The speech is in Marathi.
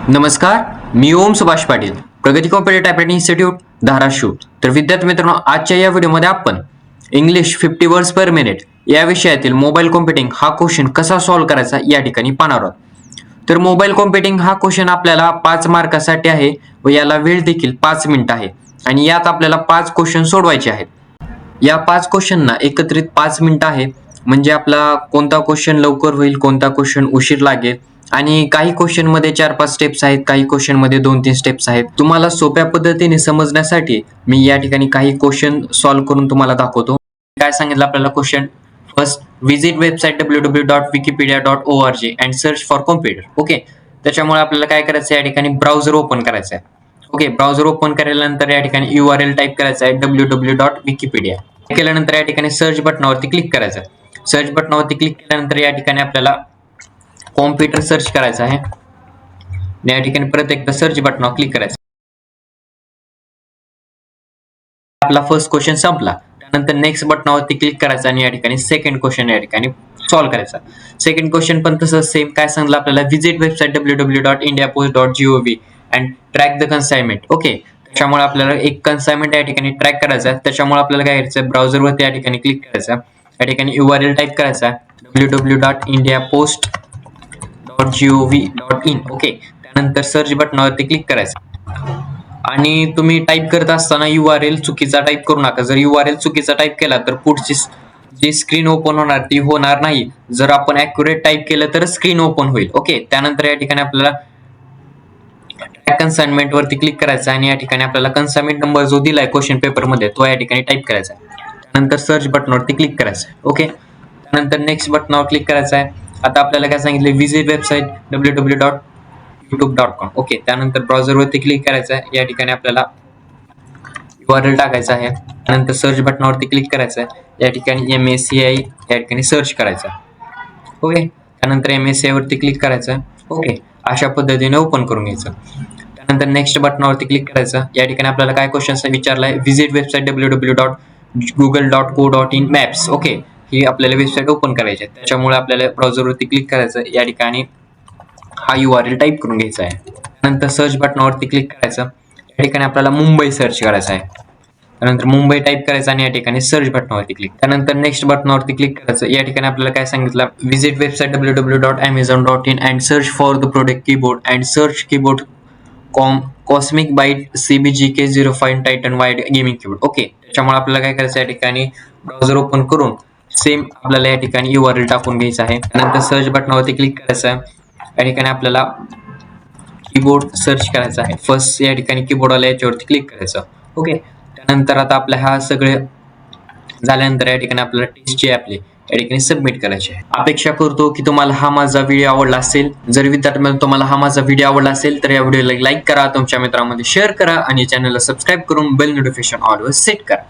नमस्कार, मी ओम सुभाष पाटील, प्रगती कॉम्प्युटर टायपिंग इन्स्टिट्यूट धाराशिव. तर विद्यार्थी मित्रांनो, आजच्या या व्हिडिओमध्ये आपण इंग्लिश 50 वर्ड्स पर मिनिट या विषयातील मोबाईल कॉम्प्युटिंग हा क्वेश्चन कसा सॉल्व्ह करायचा या ठिकाणी पाहणार आहोत. तर मोबाईल कॉम्प्युटिंग हा क्वेश्चन आपल्याला 5 मार्कासाठी आहे व याला वेळ देखील 5 मिनिटं आहे आणि यात आपल्याला 5 क्वेश्चन सोडवायचे आहेत. या 5 क्वेश्चनना एकत्रित 5 मिनिटं आहे. म्हणजे आपला कोणता क्वेश्चन लवकर होईल, कोणता क्वेश्चन उशीर लागेल आणि काही क्वेश्चन मध्ये 4-5 स्टेप्स आहेत, काही क्वेश्चन मध्ये 2-3 स्टेप्स आहेत. तुम्हाला सोप्या पद्धतीने समजण्यासाठी मी या ठिकाणी काही क्वेश्चन सॉल्व्ह करून तुम्हाला दाखवतो. काय सांगितलं आपल्याला question? First, visit website www.wikipedia.org and search for computer. Okay, त्याच्यामुळे आपल्याला काय करायचं, या ठिकाणी ब्राउझर ओपन करायचं आहे. ओके, ब्राउझर ओपन केल्यानंतर या ठिकाणी URL टाईप करायचा आहे www.wikipedia. केल्यानंतर या ठिकाणी सर्च बटनावरती क्लिक करायचं. सर्च बटनावरती क्लिक केल्यानंतर या ठिकाणी आपल्याला कॉम्प्युटर सर्च करायचं आहे. या ठिकाणी परत एकदा सर्च बटनावर क्लिक करायचं. आपला फर्स्ट क्वेश्चन संपला. त्यानंतर नेक्स्ट बटनावरती क्लिक करायचं आणि या ठिकाणी सेकंड क्वेश्चन या ठिकाणी सॉल्व्ह करायचा. सेकंड क्वेश्चन पण तसंच सेम. काय सांगितलं आपल्याला? Visit website www.indiapost.gov and track the consignment. Okay, त्याच्यामुळे आपल्याला एक कन्साइनमेंट या ठिकाणी ट्रॅक करायचा आहे. त्याच्यामुळे आपल्याला काय करायचं, ब्राउझरवरती या ठिकाणी क्लिक करायचं. या ठिकाणी URL टाईप करायचा www.indiapost.gov.in. ओके, त्यानंतर सर्च बटनावरती क्लिक करायचं. आणि तुम्ही टाईप करत असताना URL चुकीचा टाईप करू नका. जर URL चुकीचा टाईप केला तर पुढची जी स्क्रीन ओपन होणार ती होणार नाही. जर आपण ॲक्युरेट टाईप केलं तर स्क्रीन ओपन होईल. ओके, त्यानंतर या ठिकाणी आपल्याला कन्साइनमेंट वरती क्लिक करायचं आणि या ठिकाणी आपल्याला कन्साइनमेंट नंबर जो दिलाय क्वेश्चन पेपर मध्ये तो या ठिकाणी टाईप करायचा. त्यानंतर सर्च बटनावरती क्लिक करायचं. ओके, त्यानंतर नेक्स्ट बटनावर क्लिक करायचं आहे. आता आपल्याला काय सांगितले? Visit website www.youtube.com. ओके, त्यानंतर ब्राउझरवरती क्लिक करायचं आहे. या ठिकाणी आपल्याला URL टाकायचा आहे. त्यानंतर सर्च बटनावरती क्लिक करायचं आहे. या ठिकाणी MACI या ठिकाणी सर्च करायचं. ओके, त्यानंतर MACI वरती क्लिक करायचं. ओके, अशा पद्धतीने ओपन करून घ्यायचं. त्यानंतर नेक्स्ट बटनावरती क्लिक करायचं. या ठिकाणी आपल्याला काय क्वेश्चन विचारलाय? Visit website www.google.co.in maps. Okay, ही आपल्याला वेबसाईट ओपन करायची आहे. त्याच्यामुळे आपल्याला ब्राउझरवरती क्लिक करायचं. या ठिकाणी हा URL टाईप करून घ्यायचा आहे. त्यानंतर सर्च बटनावरती क्लिक करायचं. या ठिकाणी आपल्याला मुंबई सर्च करायचं आहे. त्यानंतर मुंबई टाईप करायचं आणि या ठिकाणी सर्च बटनावरती क्लिक. त्यानंतर नेक्स्ट बटनावरती क्लिक करायचं. या ठिकाणी आपल्याला काय सांगितलं? Visit website www.amazon.in and search for the product keyboard and search keyboard cosmic byte CBGK05 Titan wide gaming keyboard. Okay, त्याच्यामुळे आपल्याला काय करायचं, या ठिकाणी ब्राउझर ओपन करून सेम आपल्याला या ठिकाणी URL टाकून घ्यायचं आहे. त्यानंतर सर्च बटनावरती क्लिक करायचं आहे. या ठिकाणी आपल्याला कीबोर्ड सर्च करायचा आहे. फर्स्ट या ठिकाणी कीबोर्डला याच्यावरती क्लिक करायचं. ओके, त्यानंतर आता आपल्या हा सगळे झाल्यानंतर या ठिकाणी आपल्याला टेस्ट आपली या ठिकाणी सबमिट करायचे आहे. अपेक्षा करतो की तुम्हाला हा माझा व्हिडिओ आवडला असेल. जर विद्यार्थ्यांनो तुम्हाला हा माझा व्हिडिओ आवडला असेल तर या व्हिडिओला लाईक करा, तुमच्या मित्रांमध्ये शेअर करा आणि चॅनलला सबस्क्राईब करून बेल नोटिफिकेशन ऑल वर सेट करा.